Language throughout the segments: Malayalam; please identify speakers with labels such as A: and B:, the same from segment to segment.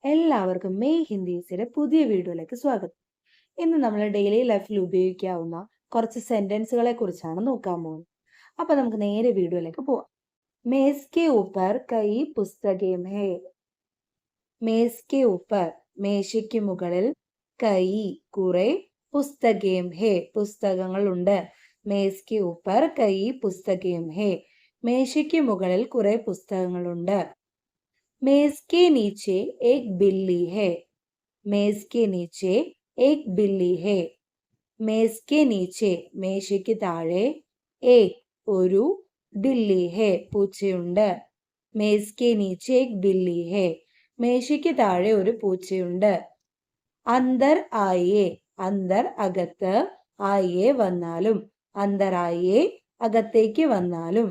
A: എല്ലാവർക്കും മെയ് ഹിന്ദീസിന്റെ പുതിയ വീഡിയോയിലേക്ക് സ്വാഗതം. ഇന്ന് നമ്മൾ ഡെയിലി ലൈഫിൽ ഉപയോഗിക്കാവുന്ന കുറച്ച് സെന്റൻസുകളെ കുറിച്ചാണ് നോക്കാൻ പോകുന്നത്. അപ്പൊ നമുക്ക് നേരെ വീഡിയോയിലേക്ക് പോവാം. മേസ് കെ ഊപ്പർ കൈ പുസ്തകേം ഹേ. മേസ് കെ ഊപ്പർ മേശയ്ക്ക് മുകളിൽ, കൈ കുറെ, പുസ്തകേം ഹേ പുസ്തകങ്ങളുണ്ട്. മേസ് കെ ഊപ്പർ കൈ പുസ്തകേം ഹേ മേശയ്ക്ക് മുകളിൽ കുറെ പുസ്തകങ്ങളുണ്ട്. मेज के नीचे एक बिल्ली है. मेज के नीचे एक बिल्ली है. मेज के नीचे മേശയ്ക്ക് താഴെ, एक ഒരു, बिल्ली है പൂച്ചയുണ്ട്. മേസ് കെ നീച്ചെ एक बिल्ली है മേശയ്ക്ക് താഴെ ഒരു പൂച്ചയുണ്ട്. അന്തർ ആയേ, അന്തർ അകത്ത്, ആയേ വന്നാലും, അന്തർ ആയേ അകത്തേക്ക് വന്നാലും.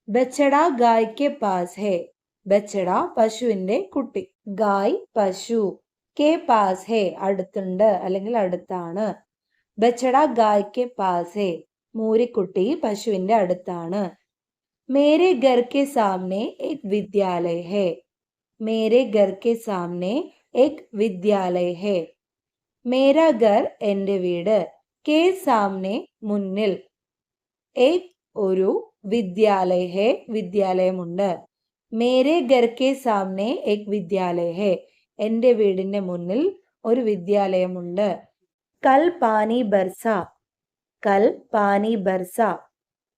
A: ബച്ചട ഗായ് കെ പാസ് ഹേ. ബച്ചട പശുവിന്റെ കുട്ടി, ഗായ് പശു, കെ പാസ് ഹേ അടുത്തുണ്ട് അല്ലെങ്കിൽ അടുത്താണ്. ബച്ചട ഗായ് കെ പാസ് ഹേ മൂരിക്കുട്ടി പശുവിന്റെ അടുത്താണ്. മേരെ ഘർ കെ സാമനെ ഏക് വിദ്യാലയ ഹേ. മേരെ ഘർ കെ സാമനെ ഏക് വിദ്യാലയ ഹേ മേരാ ഘർ എന്റെ വീട്, കെ സാമനെ മുന്നിൽ, ഏക് ഒരു, വിദ്യാലയ ഹേ വിദ്യാലയമുണ്ട്. മേരെ ഘർ കെ സാമനെ ഏക് വിദ്യാലയ ഹേ എന്റെ വീടിന്റെ മുന്നിൽ ഒരു വിദ്യാലയമുണ്ട്. കൽ പാനി ബർസ. കൽ പാനി ബർസ.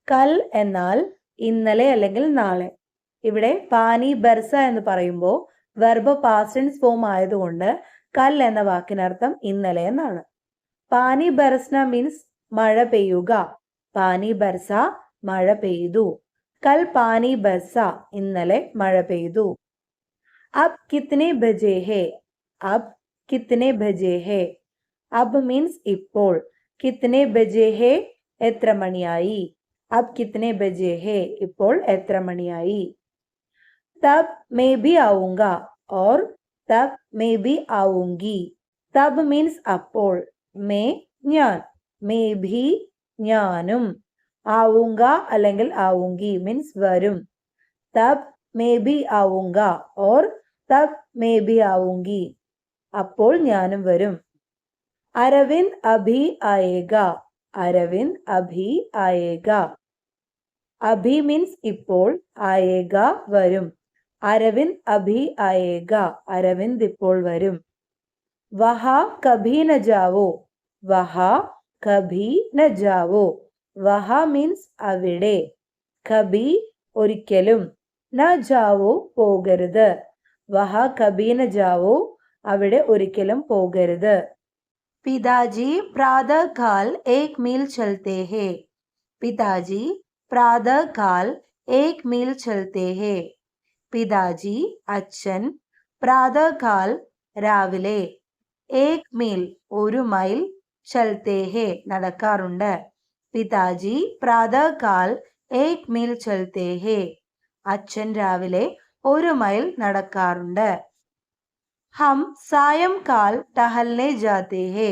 A: കൽ എന്നാൽ ഇന്നലെ അല്ലെങ്കിൽ നാളെ. ഇവിടെ പാനി ബർസ എന്ന് പറയുമ്പോൾ വെർബ് പാസ്റ്റ് ടെൻസ് ഫോം ആയതുകൊണ്ട് കൽ എന്ന വാക്കിനർത്ഥം ഇന്നലെ എന്നാണ്. പാനി ബർസ്ന മീൻസ് മഴ പെയ്യുക. പാനി ബർസ മഴ പെയ്തു. കൽ പാനി ബർസ ഇന്നലെ മഴ പെയ്തു. അബ് കിത്നെ ബജെ ഹേ. അബ് കിത്നെ ബജെ ഹേ അബ് മീൻസ് ഇപ്പോൾ. കിത്നെ ബജെ ഹേ എത്ര മണിയായി. അബ് കിത്നെ ബജെ ഹേ ഇപ്പോൾ എത്ര മണിയായി. തബ് മേ ബി ആവുങ്ക ഓർ തബ് മേ ബി ആവുങ്കി. തബ് മീൻസ് അപ്പോൾ, മേ ഞാൻ, മേ ഭി ഞാനും, ആവുങ്ക അല്ലെങ്കിൽ ആവുങ്കി മീൻസ് വരും. തബ് മേ ബി ആവുങ്ക ഓർ തബ് മേ ബി ആവുങ്കി അപ്പോൾ ഞാനും വരും. അരവിന്ദ് അഭി ആയേഗ. അരവിന്ദ് അഭി ആയേഗ. അഭി മീൻസ് ഇപ്പോൾ, ആയേഗ വരും. അരവിന്ദ് അഭി ആയേഗ അരവിന്ദ് ഇപ്പോൾ വരും. വഹ കഭി ന ജാവോ. വഹ കഭി ന ജാവോ വഹ മീൻസ് അവിടെ, കഭി ഒരിക്കലും, ന ജാവോ പോകരുത്. വഹ കഭി ന ജാവോ അവിടെ ഒരിക്കലും പോകരുത്. പിതാജി പ്രാതഃകാൽ ഏക് മീൽ ചലത്തെ ഹേ. പിതാജി പ്രാതഃകാൽ ഏക് മീൽ ചലത്തെ ഹേ പിതാജി അച്ഛൻ, പ്രാതഃകാൽ രാവിലെ, ഏക് മീൽ ഒരു മൈൽ, ചലത്തെ ഹേ നടക്കാറുണ്ട്. പിതാജി പ്രാതഃകാൽ ഏക് മീൽ ചലത്തെ ഹേ അച്ഛൻ രാവിലെ ഒരു മൈൽ നടക്കാറുണ്ട്. ഹം സായംകാൽ ടഹൽനെ ജാത്തെ ഹേ.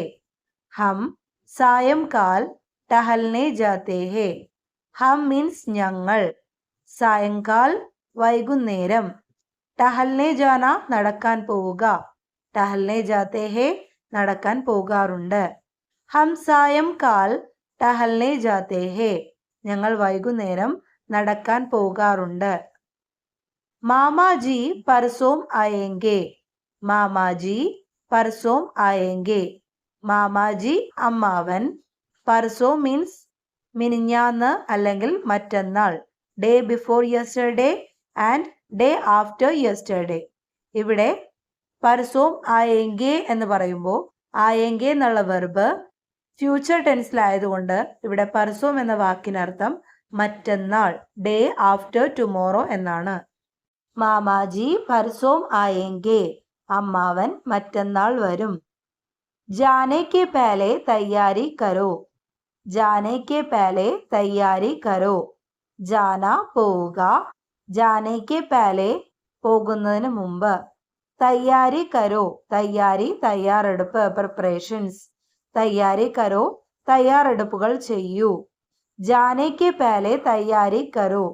A: ഹം സായംകാൽ ടഹൽനെ ജാത്തെ ഹേ ഹം മീൻസ് ഞങ്ങൾ, സായംകാൽ വൈകുന്നേരം, ടഹൽനെ ജാന നടക്കാൻ പോവുക, ടഹൽനെ ജാത്തെ ഹേ നടക്കാൻ പോകാറുണ്ട്. ഹം സായംകാൽ ടഹൽനെ ജാത്തെ ഹേ ഞങ്ങൾ വൈകുന്നേരം നടക്കാൻ പോകാറുണ്ട്. മാമാജി പർസോം ആയേങ്കെ. മാമാജി പർസോം ആയേങ്കെ മാമാജി അമ്മാവൻ, പർസോം മീൻസ് മിനിഞ്ഞാന്ന് അല്ലെങ്കിൽ മറ്റന്നാൾ, day before yesterday and day after yesterday. ഇവിടെ പർസോം ആയേങ്കെ എന്ന് പറയുമ്പോൾ ആയേങ്കെ എന്നുള്ള വെർബ് ഫ്യൂച്ചർ ടെൻസിലായതുകൊണ്ട് ഇവിടെ പർസോം എന്ന വാക്കിനർത്ഥം മറ്റന്നാൾ, ഡേ ആഫ്റ്റർ ടുമോറോ എന്നാണ്. മാമാജി പർസോം ആയേങ്കെ അമ്മാവൻ മറ്റന്നാൾ വരും. ജാനെ കെ പേലെ തയ്യാരി കരോ. ജാനെ കെ പേലെ തയ്യാരി കരോ ജാന പോവുക, ജാനെ കെ പേലെ പോകുന്നതിന് മുമ്പ്, തയ്യാരി കരോ തയ്യാരി തയ്യാറെടുപ്പ് പ്രിപ്പറേഷൻസ്, തയ്യാരി കരോ തയ്യാറെടുപ്പുകൾ ചെയ്യൂ. ജാനെ കെ പേലെ തയ്യാരി കരോ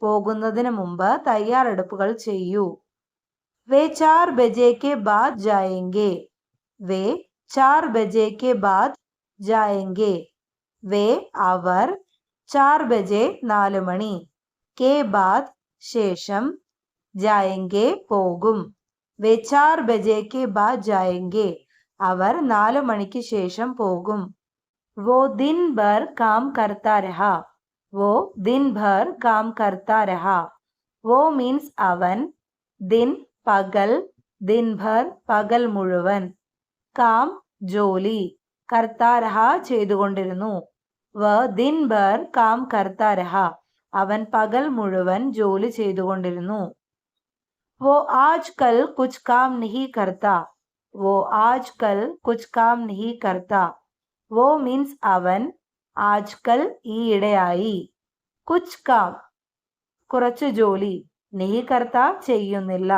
A: പോകുന്നതിന് മുമ്പ് തയ്യാറെടുപ്പുകൾ ചെയ്യൂ. वे 4 बजे के बाद जाएंगे. वे 4 बजे के बाद जाएंगे. वे അവർ 4 बजे 4 മണി के बाद ശേഷം जाएंगे പോകും. वे 4 बजे के बाद जाएंगे. അവർ 4 മണിക്ക് ശേഷം പോകും. वो दिन भर काम करता रहा. वो दिन भर काम करता रहा. वो means അവൻ, दिन പകൽ, दिन भर പകൽ മുഴുവൻ, കാം ജോലി, കർത്താ രഹ ചെയ്തുകൊണ്ടിരുന്നു. വ ദിൻ ഭർ കാം കർത്താ രഹ അവൻ പകൽ മുഴുവൻ ജോലി ചെയ്തുകൊണ്ടിരുന്നു. वो आजकल कुछ काम नहीं करता. वो आजकल कुछ काम नहीं करता. वो means അവൻ, ആജ്കൽ ഈയിടെയായി, കുച്ച് കാം കുറച്ചു ജോലി, नहीं करता ചെയ്യുന്നില്ല,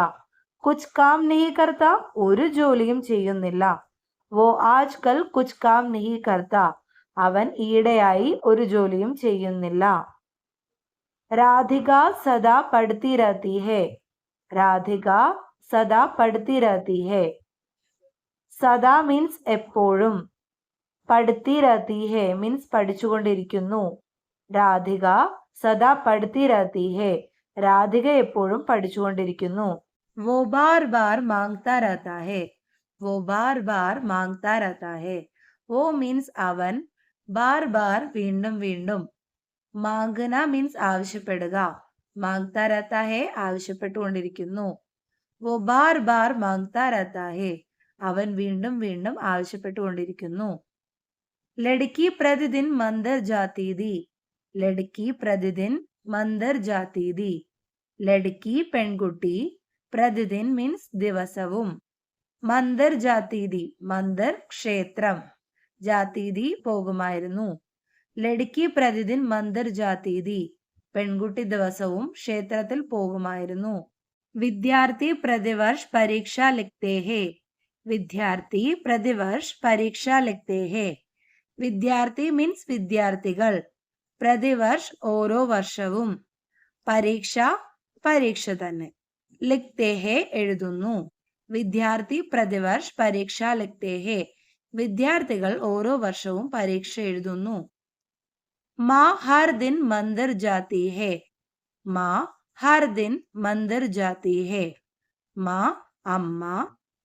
A: കുച്ച് കാം नहीं करता ഒരു ജോലിയും ചെയ്യുന്നില്ല. वो आजकल कुछ काम नहीं करता അവൻ ഈയിടെയായി ഒരു ജോലിയും ചെയ്യുന്നില്ല. राधिका सदा पढ़ती रहती है. राधिका सदा पढ़ती रहती है. സദാ മീൻസ് എപ്പോഴും, പഠിത്തി रहती है മീൻസ് പഠിച്ചുകൊണ്ടിരിക്കുന്നു. രാധിക സദാ പഠിത്തി रहती है രാധിക എപ്പോഴും പഠിച്ചുകൊണ്ടിരിക്കുന്നു. वो बार बार मांगता रहता है. वो बार बार मांगता रहता है. वो means അവൻ, ബാർ ബാർ വീണ്ടും വീണ്ടും, മാംഗന മീൻസ് ആവശ്യപ്പെടുക, മാംഗ്താ रहता है ആവശ്യപ്പെട്ടുകൊണ്ടിരിക്കുന്നു. वो बार बार मांगता रहता है അവൻ വീണ്ടും വീണ്ടും ആവശ്യപ്പെട്ടുകൊണ്ടിരിക്കുന്നു. ലഡ്കി പ്രതിദിൻ മന്ദിർ ജാത്തി തി. ലഡ്കി പ്രതിദിൻ മന്ദിർ ജാത്തി തി. ലഡ്കി പെൺകുട്ടി, പ്രതിദിൻ മീൻസ് ദിവസവും, മന്ദിർ ജാത്തി തി മന്ദിർ ക്ഷേത്രം, ജാത്തി തി പോകുമായിരുന്നു. ലഡ്കി പ്രതിദിൻ മന്ദിർ ജാത്തി തി പെൺകുട്ടി ദിവസവും ക്ഷേത്രത്തിൽ പോകുമായിരുന്നു. വിദ്യാർത്ഥി പ്രതിവർഷ പരീക്ഷ ലിഖ്തേ ഹേ. വിദ്യാർത്ഥി പ്രതിവർഷ പരീക്ഷ ലിഖ്തേ ഹേ. വിദ്യാർത്ഥി മീൻസ് വിദ്യാർത്ഥികൾ, പ്രതിവർഷ ഓരോ വർഷവും, പരീക്ഷ പരീക്ഷ തന്നെ, ലിഖ്തേ ഹേ എഴുതുന്നു. വിദ്യാർത്ഥി പ്രതിവർഷ പരീക്ഷ ലിഖ്തേ ഹേ വിദ്യാർത്ഥികൾ ഓരോ വർഷവും പരീക്ഷ എഴുതുന്നു. മാ ഹർ ദിൻ മന്ദിർ ജാത്തി ഹേ. മാ ഹർ ദിൻ മന്ദിർ ജാത്തി ഹേ. മാ അമ്മ,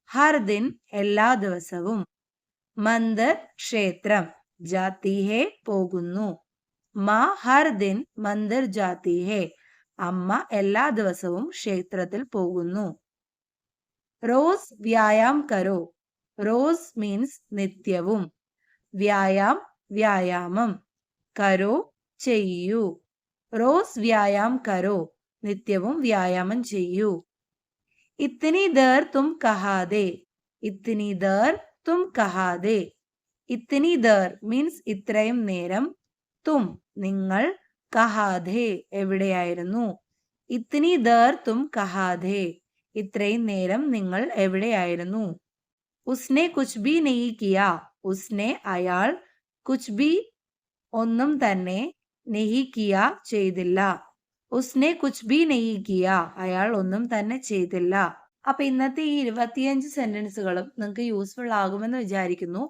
A: ഹർ ദിൻ എല്ലാ ദിവസവും, മന്ദിർ ക്ഷേത്രം, ജാത്തി ഹേ പോകുന്നു. മാ ഹർ ദിൻ മന്ദിർ ജാത്തി ഹേ അമ്മ എല്ലാ ദിവസവും ക്ഷേത്രത്തിൽ പോകുന്നു. റോസ് വ്യായാം കരോ. റോസ് മീൻസ് നിത്യവും, വ്യായാം വ്യായാമം, കരോ ചെയ്യൂ. റോസ് വ്യായാം കരോ നിത്യവും വ്യായാമം ചെയ്യൂ. ഇത്തിനി ദേർ തും കഹാദേ. ഇത്തിനി ദേർ തും കഹാദേ. ഇത്തിനി ദേർ മീൻസ് ഇത്രയും നേരം, തും നിങ്ങൾ, കഹാദേ എവിടെയായിരുന്നു. ഇത്തിനി ദേർ തും കഹാദേ ഇത്രയും നേരം നിങ്ങൾ എവിടെയായിരുന്നു. ഉസ്നെ കുച്ച് ബി നെഹി കിയാ. ഉസ്നെ അയാൾ, കുച്ച് ബി ഒന്നും തന്നെ, നെഹി കിയ ചെയ്തില്ല. ഉസ്നെ കുച്ച് ബി നെഹി കിയ അയാൾ ഒന്നും തന്നെ ചെയ്തില്ല. അപ്പൊ ഇന്നത്തെ ഈ 25 സെന്റൻസുകളും നിങ്ങൾക്ക് യൂസ്ഫുൾ ആകുമെന്ന് വിചാരിക്കുന്നു.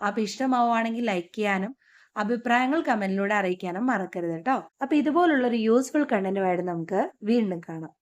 A: അപ്പൊ ഇഷ്ടമാവുകയാണെങ്കിൽ ലൈക്ക് ചെയ്യാനും അഭിപ്രായങ്ങൾ കമന്റിലൂടെ അറിയിക്കാനും മറക്കരുത് കേട്ടോ. അപ്പൊ ഇതുപോലുള്ള ഒരു യൂസ്ഫുൾ കണ്ടന്റുമായിട്ട് നമുക്ക് വീണ്ടും കാണാം.